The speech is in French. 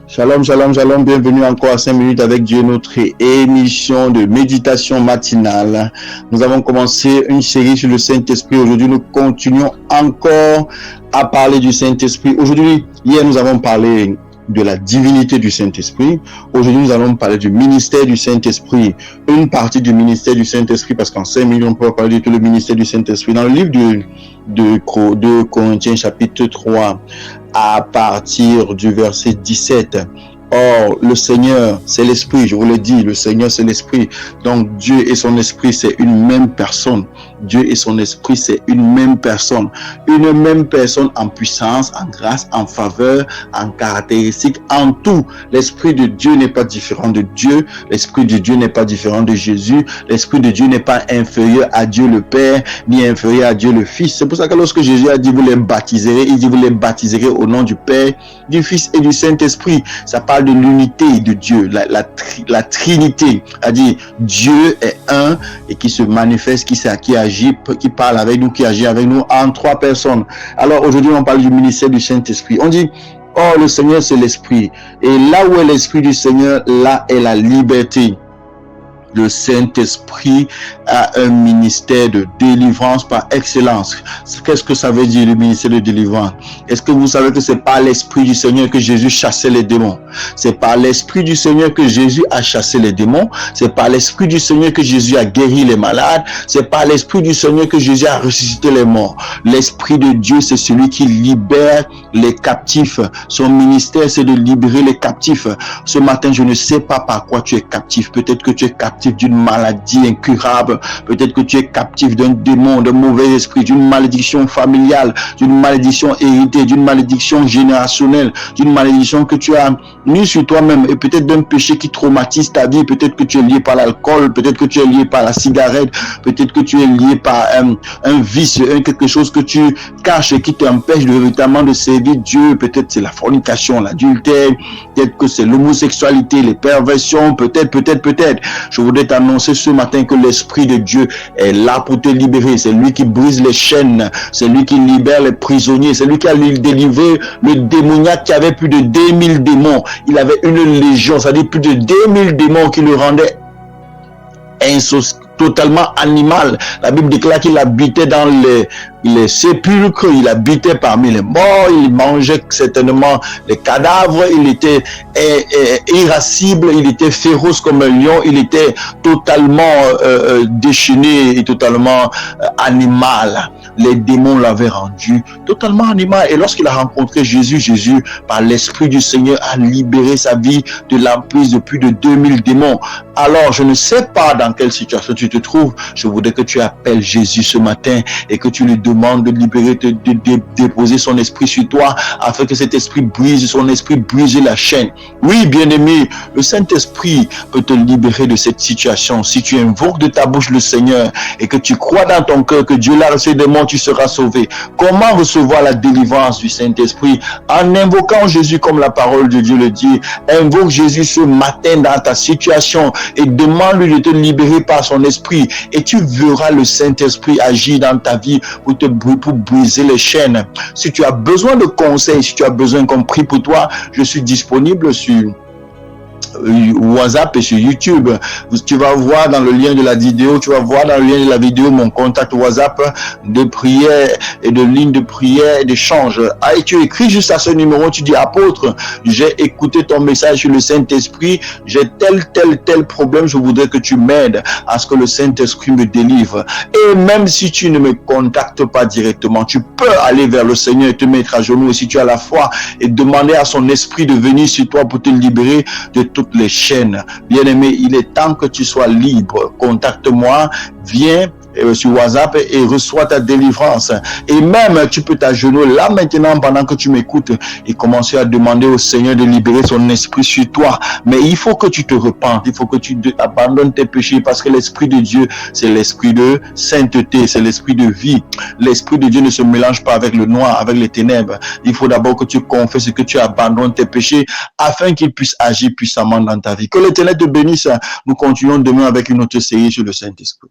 Shalom, shalom, shalom, bienvenue encore à 5 minutes avec Dieu, notre émission de méditation matinale. Nous avons commencé une série sur le Saint-Esprit. Aujourd'hui, nous continuons encore à parler du Saint-Esprit. Hier, nous avons parlé de la divinité du Saint-Esprit. Aujourd'hui, nous allons parler du ministère du Saint-Esprit. Une partie du ministère du Saint-Esprit, parce qu'en 5 minutes, on peut parler de tout le ministère du Saint-Esprit. Dans le livre de Corinthiens, chapitre 3, à partir du verset 17. Or, le Seigneur, c'est l'Esprit, je vous l'ai dit, le Seigneur, c'est l'Esprit. Donc, Dieu et son Esprit, c'est une même personne. Dieu et son Esprit, c'est une même personne. Une même personne en puissance, en grâce, en faveur, en caractéristique, en tout. L'Esprit de Dieu n'est pas différent de Dieu. L'Esprit de Dieu n'est pas différent de Jésus. L'Esprit de Dieu n'est pas inférieur à Dieu le Père, ni inférieur à Dieu le Fils. C'est pour ça que lorsque Jésus a dit, vous les baptiserez, il dit, vous les baptiserez au nom du Père, du Fils et du Saint-Esprit. Ça parle de l'unité de Dieu, la Trinité, c'est-à-dire Dieu est un et qui se manifeste, qui agit, qui parle avec nous, qui agit avec nous en trois personnes. Alors aujourd'hui, on parle du ministère du Saint-Esprit. On dit, oh, le Seigneur, c'est l'Esprit. Et là où est l'Esprit du Seigneur, là est la liberté. Le Saint-Esprit a un ministère de délivrance par excellence. Qu'est-ce que ça veut dire, le ministère de délivrance? Est-ce que vous savez que c'est par l'Esprit du Seigneur que Jésus chassait les démons? C'est par l'Esprit du Seigneur que Jésus a chassé les démons. C'est par l'Esprit du Seigneur que Jésus a guéri les malades. C'est par l'Esprit du Seigneur que Jésus a ressuscité les morts. L'Esprit de Dieu, c'est celui qui libère les captifs. Son ministère, c'est de libérer les captifs. Ce matin, je ne sais pas par quoi tu es captif. Peut-être que tu es captif d'une maladie incurable, peut-être que tu es captif d'un démon, d'un mauvais esprit, d'une malédiction familiale, d'une malédiction héritée, d'une malédiction générationnelle, d'une malédiction que tu as mis sur toi-même, et peut-être d'un péché qui traumatise ta vie. Peut-être que tu es lié par l'alcool, peut-être que tu es lié par la cigarette, peut-être que tu es lié par un vice, quelque chose que tu caches et qui t'empêche véritablement de servir Dieu. Peut-être c'est la fornication, l'adultère, peut-être que c'est l'homosexualité, les perversions, peut-être. Je voudrais t'annoncer ce matin que l'Esprit de Dieu est là pour te libérer. C'est lui qui brise les chaînes, c'est lui qui libère les prisonniers, c'est lui qui a délivré le démoniaque qui avait plus de 2000 démons. Il avait une légion, c'est-à-dire plus de 2000 démons qui le rendaient totalement animal. La Bible déclare qu'il habitait dans les sépulcres, il habitait parmi les morts, il mangeait certainement les cadavres, il était irascible, il était féroce comme un lion, il était totalement déchaîné et totalement animal. Les démons l'avaient rendu totalement animal. Et lorsqu'il a rencontré Jésus, par l'Esprit du Seigneur, a libéré sa vie de l'emprise de plus de 2000 démons. Alors, je ne sais pas dans quelle situation tu te trouves. Je voudrais que tu appelles Jésus ce matin et que tu lui demandes de libérer, de déposer son esprit sur toi, afin que cet esprit brise, son esprit brise la chaîne. Oui, bien-aimé, le Saint-Esprit peut te libérer de cette situation. Si tu invoques de ta bouche le Seigneur et que tu crois dans ton cœur que Dieu l'a reçu des morts, tu seras sauvé. Comment recevoir la délivrance du Saint-Esprit? En invoquant Jésus comme la parole de Dieu le dit. Invoque Jésus ce matin dans ta situation et demande-lui de te libérer par son esprit, et tu verras le Saint-Esprit agir dans ta vie pour briser les chaînes. Si tu as besoin de conseils, si tu as besoin qu'on prie pour toi, je suis disponible sur WhatsApp et sur YouTube. Tu vas voir dans le lien de la vidéo, mon contact WhatsApp de prière et de ligne de prière et d'échange. Et tu écris juste à ce numéro, tu dis: apôtre, j'ai écouté ton message sur le Saint-Esprit, j'ai tel problème, je voudrais que tu m'aides à ce que le Saint-Esprit me délivre. Et même si tu ne me contactes pas directement, tu peux aller vers le Seigneur et te mettre à genoux, et si tu as la foi, et demander à son esprit de venir sur toi pour te libérer de toutes les chaînes. Bien-aimé, il est temps que tu sois libre. Contacte-moi, viens sur WhatsApp et reçois ta délivrance. Et même, tu peux t'agenouiller là maintenant pendant que tu m'écoutes et commencer à demander au Seigneur de libérer son esprit sur toi. Mais il faut que tu te repentes, il faut que tu abandonnes tes péchés, parce que l'Esprit de Dieu, c'est l'Esprit de sainteté, c'est l'Esprit de vie. L'Esprit de Dieu ne se mélange pas avec le noir, avec les ténèbres. Il faut d'abord que tu confesses, que tu abandonnes tes péchés afin qu'il puisse agir puissamment dans ta vie. Que l'Éternel te bénisse. Nous continuons demain avec une autre série sur le Saint-Esprit.